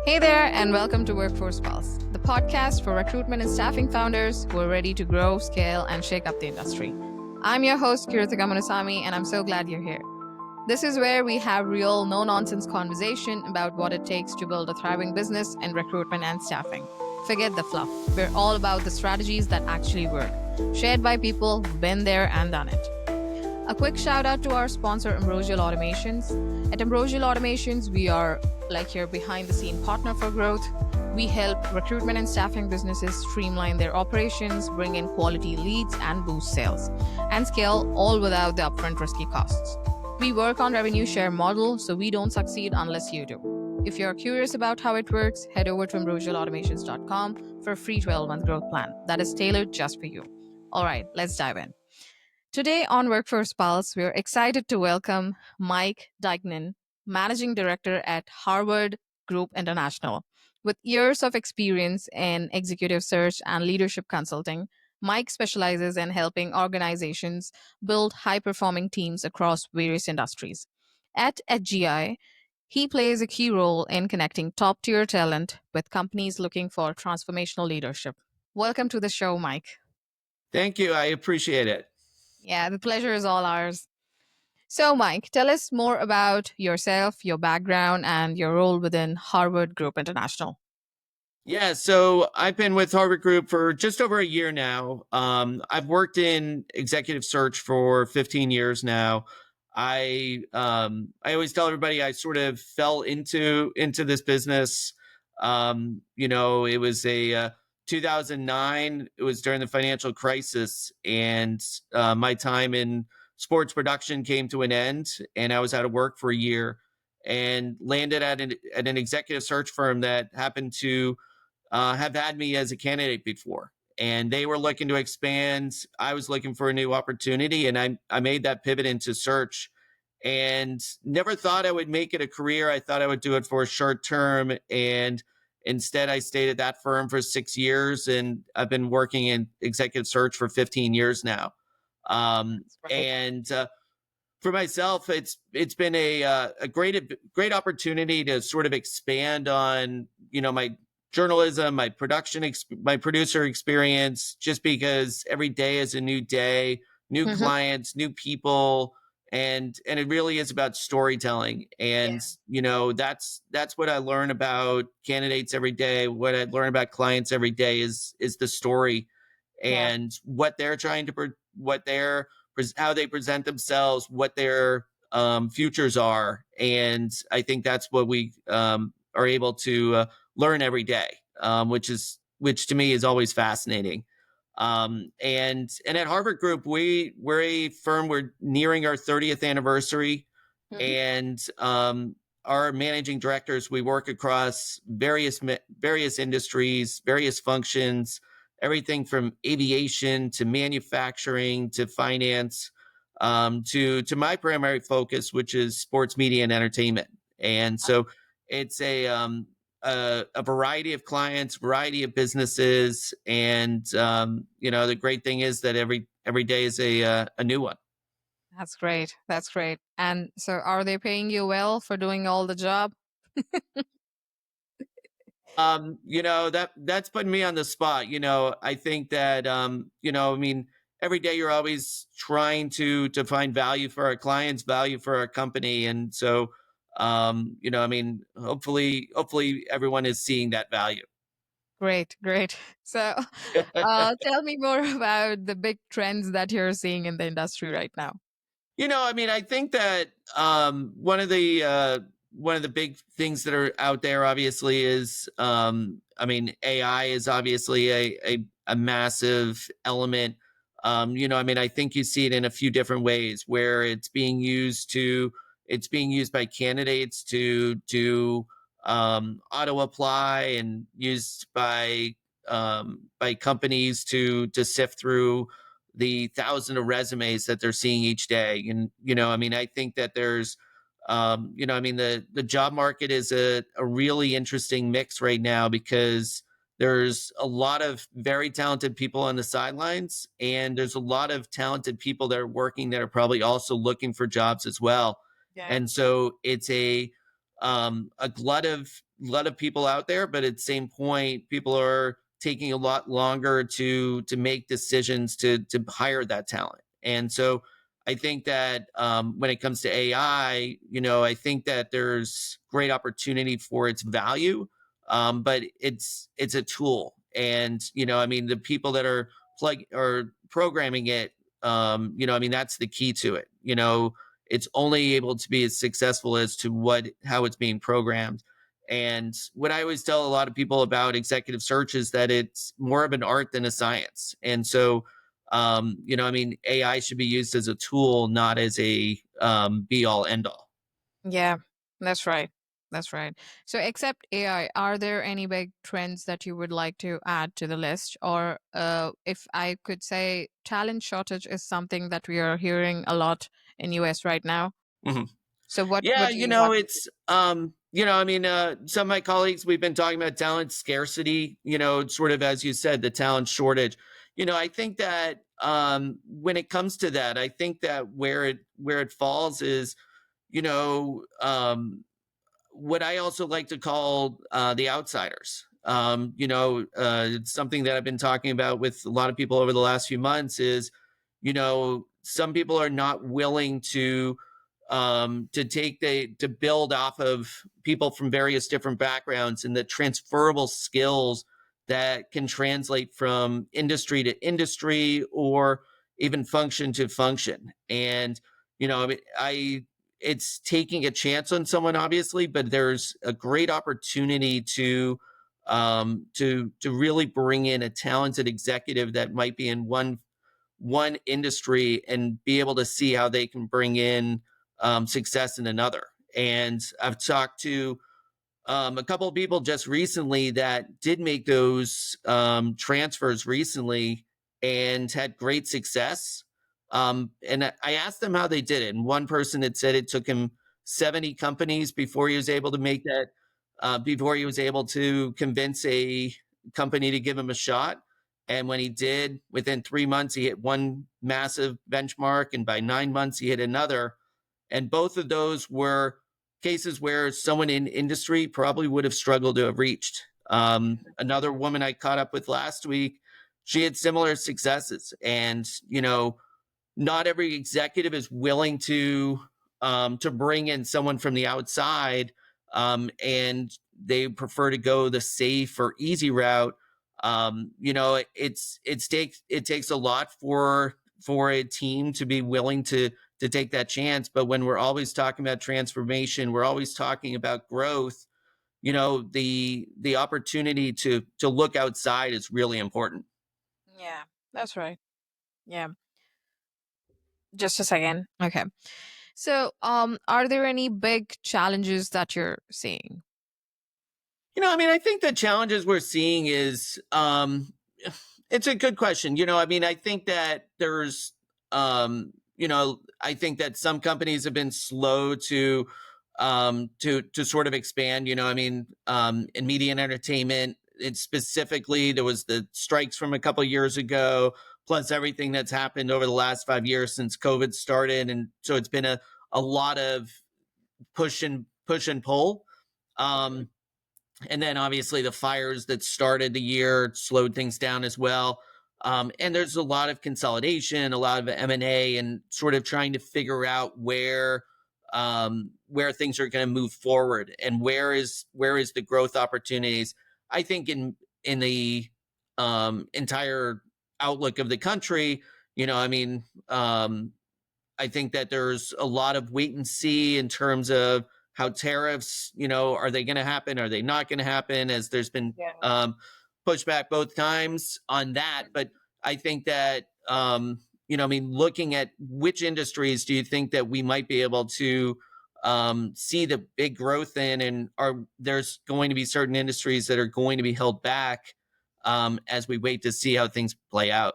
Hey there, and welcome to Workforce Pulse, the podcast for recruitment and staffing founders who are ready to grow, scale, and shake up the industry. I'm your host, Kirutika Munusamy, and I'm so glad you're here. This is where we have real, no nonsense conversation about what it takes to build a thriving business in recruitment and staffing. Forget the fluff. We're all about the strategies that actually work, shared by people who've been there and done it. A quick shout out to our sponsor, Ambrosial Automations. At Ambrosial Automations, we are like your behind the scene partner for growth. We help recruitment and staffing businesses streamline their operations, bring in quality leads, and boost sales, and scale all without the upfront risky costs. We work on revenue share model, so we don't succeed unless you do. If you're curious about how it works, head over to ambrosialautomations.com for a free 12-month growth plan that is tailored just for you. All right, let's dive in. Today on Workforce Pulse, we're excited to welcome Mike Diegnan, Managing Director at Harvard Group International. With years of experience in executive search and leadership consulting, Mike specializes in helping organizations build high-performing teams across various industries. At GI, he plays a key role in connecting top-tier talent with companies looking for transformational leadership. Welcome to the show, Mike. Thank you. I appreciate it. Yeah, the pleasure is all ours. So, Mike, tell us more about yourself, your background, and your role within Harvard Group International. Yeah, so I've been with Harvard Group for just over a year now. I've worked in executive search for 15 years now. I always tell everybody I sort of fell into this business. It was a 2009. It was during the financial crisis, and my time in sports production came to an end, and I was out of work for a year, and landed at an executive search firm that happened to have had me as a candidate before, and they were looking to expand. I was looking for a new opportunity, and I made that pivot into search, and never thought I would make it a career. I thought I would do it for a short term, and instead I stayed at that firm for 6 years, and I've been working in executive search for 15 years now. And for myself, it's been a great opportunity to sort of expand on my journalism, my my producer experience, just because every day is a new day, new clients, new people, and it really is about storytelling. And that's what I learn about candidates every day. What I learn about clients every day is the story and what they're trying to how they present themselves, what their futures are. And I think that's what we are able to learn every day, which to me is always fascinating. And at Harvard Group, we're a firm. We're nearing our 30th anniversary, and our managing directors, we work across various industries, various functions, everything from aviation to manufacturing to finance, to my primary focus, which is sports media and entertainment. And so it's a variety of clients, variety of businesses, and the great thing is that every day is a new one. That's great. That's great. And so, are they paying you well for doing all the job? That's putting me on the spot. I think that every day you're always trying to find value for our clients, value for our company, and so hopefully everyone is seeing that value. Great. So, tell me more about the big trends that you're seeing in the industry right now. I think that one of the big things that are out there, obviously, is AI is obviously a massive element. I think you see it in a few different ways where it's being used by candidates to auto apply, and used by companies to sift through the thousands of resumes that they're seeing each day. And I think that there's the job market is a really interesting mix right now, because there's a lot of very talented people on the sidelines, and there's a lot of talented people that are working that are probably also looking for jobs as well. And so it's a glut of lot of people out there, but at the same point, people are taking a lot longer to make decisions to hire that talent. And so I think that when it comes to AI, I think that there's great opportunity for its value, but it's a tool, and I mean, the people that are programming it, I mean, that's the key to it. It's only able to be as successful as to how it's being programmed. And what I always tell a lot of people about executive search is that it's more of an art than a science. And so, I mean, AI should be used as a tool, not as a be all end all. Yeah, that's right. That's right. So, except AI, are there any big trends that you would like to add to the list? Or if I could say, talent shortage is something that we are hearing a lot in US right now. Mhm. So, what Yeah, do you want? it's I mean, some of my colleagues, we've been talking about talent scarcity, sort of as you said, the talent shortage. I think that when it comes to that, I think that where it falls is, you know, what I also like to call the outsiders. It's something that I've been talking about with a lot of people over the last few months is, some people are not willing to build off of people from various different backgrounds and the transferable skills that can translate from industry to industry or even function to function. And, I mean, it's taking a chance on someone, obviously, but there's a great opportunity to really bring in a talented executive that might be in one industry and be able to see how they can bring in success in another. And I've talked to a couple of people just recently that did make those transfers recently and had great success. And I asked them how they did it. And one person had said it took him 70 companies before he was able to make that, before he was able to convince a company to give him a shot. And when he did, within 3 months, he hit one massive benchmark. And by 9 months, he hit another. And both of those were cases where someone in industry probably would have struggled to have reached. Another woman I caught up with last week, she had similar successes. And, not every executive is willing to bring in someone from the outside, and they prefer to go the safe or easy route. It takes a lot for a team to be willing to take that chance. But when we're always talking about transformation, we're always talking about growth. The opportunity to look outside is really important. Yeah, that's right. Yeah. Just a second. Okay. So, are there any big challenges that you're seeing? I mean, I think the challenges we're seeing is, it's a good question. I mean, I think that there's, I think that some companies have been slow to sort of expand. I mean, in media and entertainment, it specifically, there was the strikes from a couple of years ago, plus everything that's happened over the last 5 years since COVID started, and so it's been a lot of push and pull. And then obviously the fires that started the year slowed things down as well. And there's a lot of consolidation, a lot of M&A, and sort of trying to figure out where things are going to move forward and where is the growth opportunities. I think in the entire outlook of the country, I mean, I think that there's a lot of wait and see in terms of how tariffs, are they going to happen? Are they not going to happen? As there's been Yeah. pushback both times on that. But I think that, I mean, looking at which industries do you think that we might be able to see the big growth in, and there's going to be certain industries that are going to be held back as we wait to see how things play out?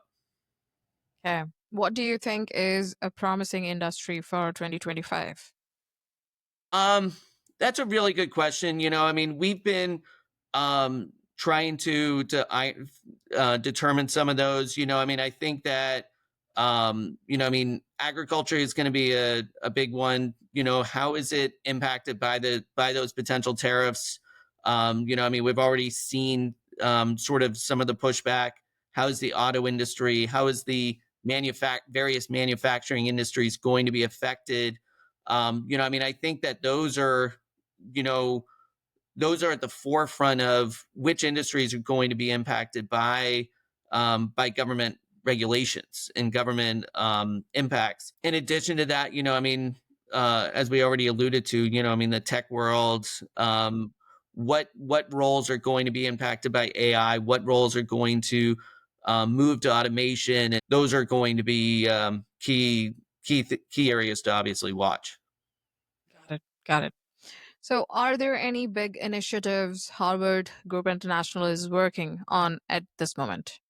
Okay. What do you think is a promising industry for 2025? Um, that's a really good question. I mean, we've been trying to determine some of those. I mean, I think that I mean, agriculture is going to be a big one. How is it impacted by those potential tariffs? We've already seen sort of some of the pushback. How is the auto industry? How is the various manufacturing industries going to be affected? I think that you know, those are at the forefront of which industries are going to be impacted by government regulations and government impacts. In addition to that, as we already alluded to, the tech world, what roles are going to be impacted by AI? What roles are going to move to automation? And those are going to be key areas to obviously watch. Got it. Got it. So, are there any big initiatives Harvard Group International is working on at this moment?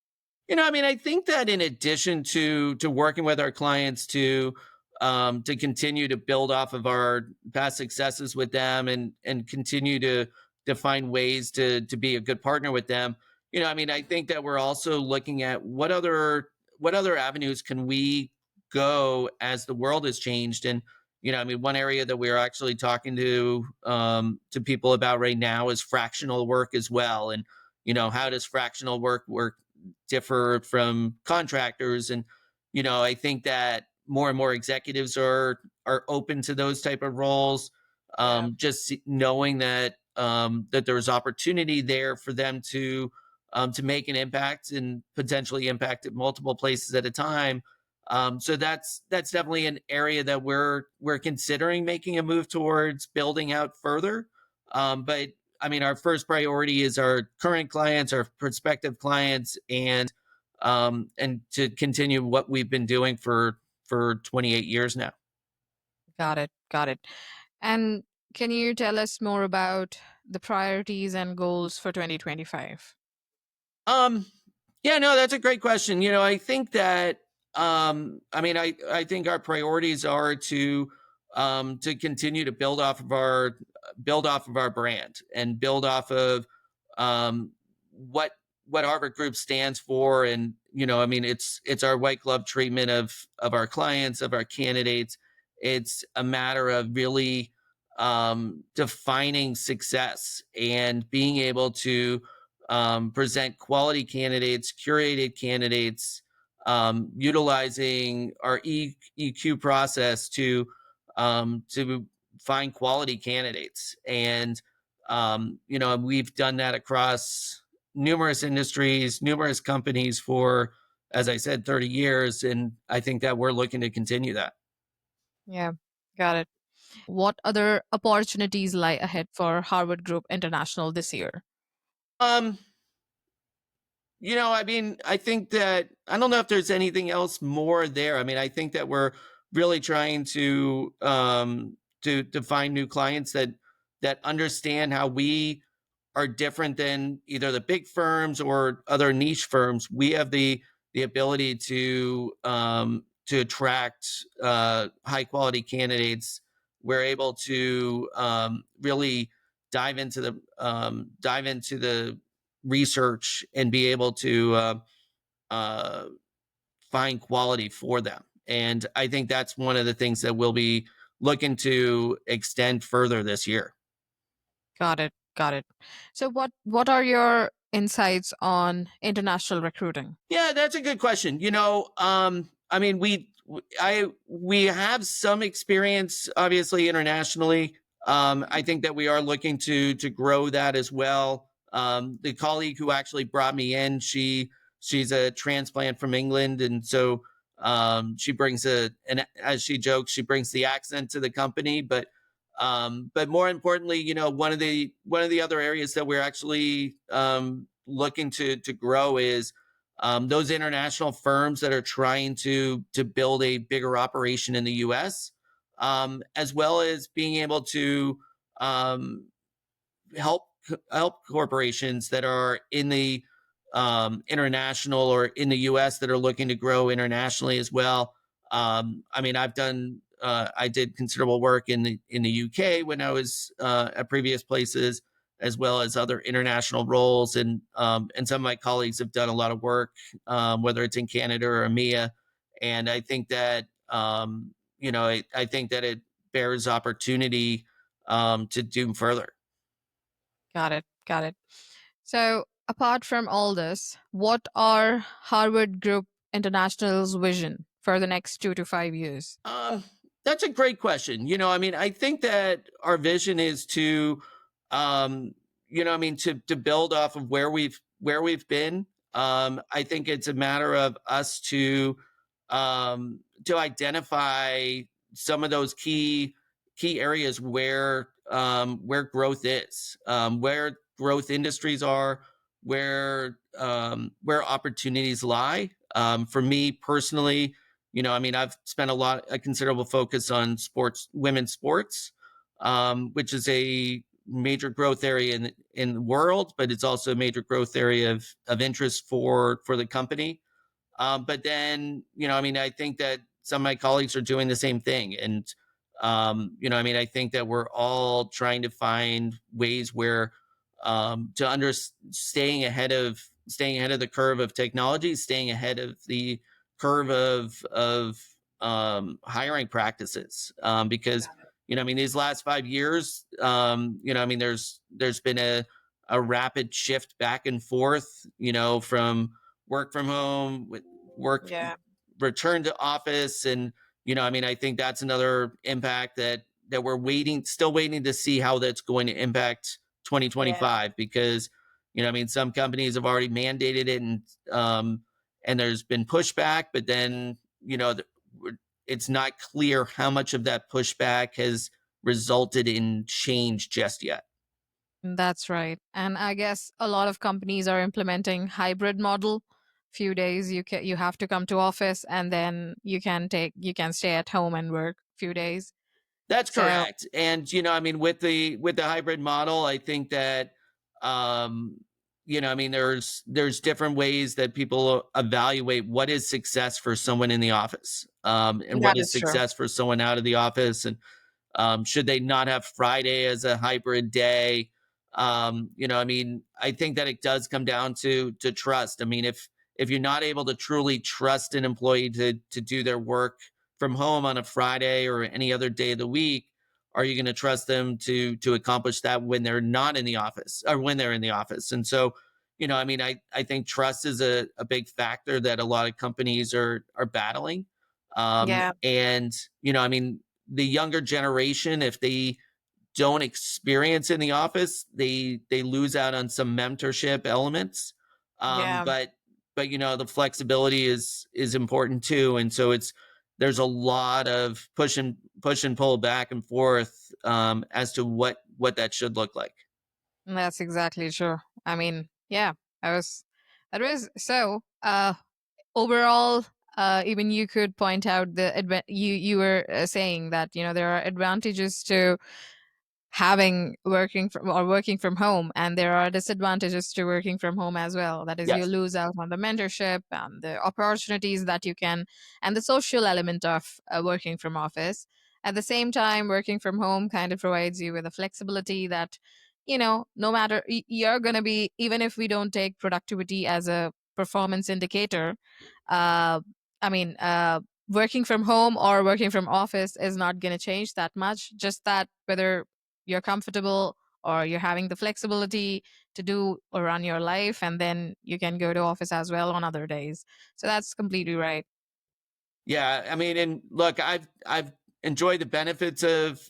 I think that in addition to working with our clients to continue to build off of our past successes with them and continue to find ways to be a good partner with them, I think that we're also looking at what other avenues can we go as the world has changed. And one area that we're actually talking to people about right now is fractional work as well. And how does fractional work differ from contractors? And I think that more and more executives are open to those type of roles. Yeah. Just knowing that there's opportunity there for them to make an impact and potentially impact at multiple places at a time. So that's definitely an area that we're considering making a move towards building out further. But our first priority is our current clients, our prospective clients, and to continue what we've been doing for 28 years now. Got it. Got it. And can you tell us more about the priorities and goals for 2025? Um, yeah, no, that's a great question. I think that I think our priorities are to continue to build off of our brand and build off of um what Harvard Group stands for. And it's our white glove treatment of our clients, of our candidates. It's a matter of really defining success and being able to present quality candidates, curated candidates, utilizing our EQ process to find quality candidates. And we've done that across numerous industries, numerous companies for, as I said, 30 years. And I think that we're looking to continue that. Yeah, got it. What other opportunities lie ahead for Harvard Group International this year? Um, I think that I don't know if there's anything else more there. I think that we're really trying to find new clients that understand how we are different than either the big firms or other niche firms. We have the ability to attract high quality candidates. We're able to really dive into the research and be able to uh, find quality for them. And I think that's one of the things that we'll be looking to extend further this year. Got it. Got it. So what are your insights on international recruiting? Yeah, that's a good question. We have some experience, obviously, internationally. I think that we are looking to grow that as well. The colleague who actually brought me in, she's a transplant from England, and so she brings and as she jokes, she brings the accent to the company. But more importantly, one of the other areas that we're actually looking to grow is those international firms that are trying to build a bigger operation in the U.S., as well as being able to um, help help corporations that are in the international or in the U.S. that are looking to grow internationally as well. I did considerable work in the UK when I was at previous places, as well as other international roles. And some of my colleagues have done a lot of work, whether it's in Canada or EMEA. And I think that I think that it bears opportunity to do further. Got it. Got it. So, apart from all this, what are Harvard Group International's vision for the next 2 to 5 years? Uh, that's a great question. I mean, I think that our vision is to, um, to build off of where we've been. I think it's a matter of us to identify some of those key areas where growth is, where growth industries are, where opportunities lie. For me personally, I mean, I've spent a considerable focus on women's sports, which is a major growth area in the world, but it's also a major growth area of interest for the company. But then, I mean, I think that some of my colleagues are doing the same thing. And, I mean, I think that we're all trying to find ways where staying ahead of the curve of technology, staying ahead of the curve of hiring practices. Because, I mean, these last 5 years, I mean, there's been a rapid shift back and forth, from work from home with work Yeah. return to office. And I mean, I think that's another impact that we're still waiting to see how that's going to impact Yeah. 2025. Because I mean, some companies have already mandated it, and there's been pushback, but then it's not clear how much of that pushback has resulted in change just yet. That's right. And I guess a lot of companies are implementing hybrid model. Few days you have to come to office, and then you can stay at home and work few days. That's So, correct. And I mean, with the hybrid model, I think that um, I mean, there's different ways that people evaluate what is success for someone in the office, and what that is is true. success for someone out of the office. And should they not have Friday as a hybrid day? I mean, I think that it does come down to trust. I mean, if you're not able to truly trust an employee to do their work from home on a Friday or any other day of the week, are you going to trust them to accomplish that when they're not in the office or when they're in the office? And so, I mean, I think trust is a big factor that a lot of companies are battling. Yeah. And I mean, the younger generation, if they don't experience in the office, they lose out on some mentorship elements. Yeah. But the flexibility is important too. And so there's a lot of push and pull back and forth, as to what that should look like. That's exactly true. I mean, yeah, I was that was so overall, even you could point out you were saying that there are advantages to having working from home, and there are disadvantages to working from home as well. That is, you Yes. lose out on the mentorship and the opportunities that you can, and the social element of working from office. At the same time, working from home kind of provides you with a flexibility that no matter you're going to be, even if we don't take productivity as a performance indicator, uh, I mean, working from home or working from office is not going to change that much. Just that whether you're comfortable or you're having the flexibility to do or run your life, and then you can go to office as well on other days. So that's completely right. Yeah, I mean, and look, I've enjoyed the benefits of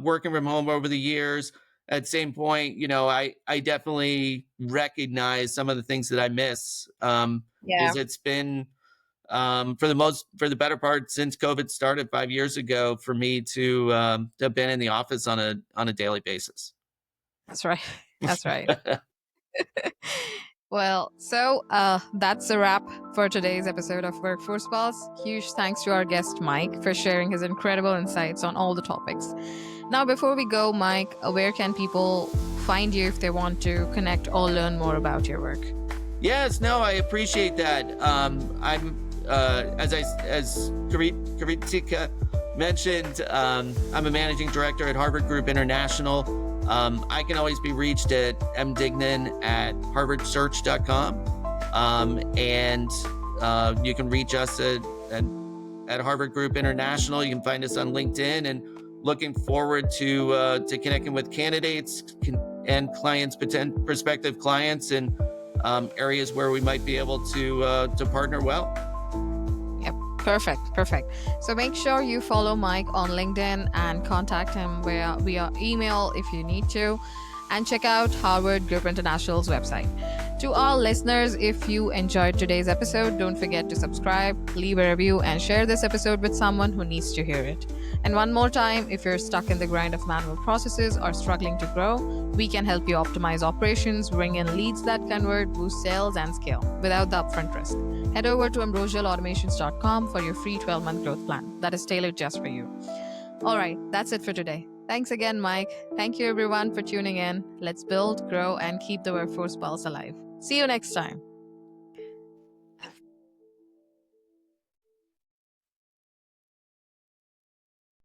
working from home over the years. At the same point, I definitely recognize some of the things that I miss. Yeah, Because it's been, for the better part since COVID started 5 years ago, for me to have been in the office on a daily basis. that's right. That's right. Well, so that's a wrap for today's episode of Workforce Pulse. Huge thanks to our guest Mike for sharing his incredible insights on all the topics. Now, before we go, Mike, where can people find you if they want to connect or learn more about your work? Yes, no, I appreciate that. I'm as Kirutika mentioned, I'm a managing director at Harvard Group International. I can always be reached at mdignan@harvardsearch.com. And you can reach us at Harvard Group International. You can find us on LinkedIn, and looking forward to connecting with candidates and prospective clients in areas where we might be able to partner well. Yep. Perfect. So make sure you follow Mike on LinkedIn and contact him via email if you need to. And check out Harvard Group International's website. To all listeners, if you enjoyed today's episode, don't forget to subscribe, leave a review, and share this episode with someone who needs to hear it. And one more time, if you're stuck in the grind of manual processes or struggling to grow, we can help you optimize operations, bring in leads that convert, boost sales, and scale without the upfront risk. Head over to ambrosialautomations.com for your free 12-month growth plan that is tailored just for you. All right, that's it for today. Thanks again, Mike. Thank you, everyone, for tuning in. Let's build, grow, and keep the workforce pulse alive. See you next time.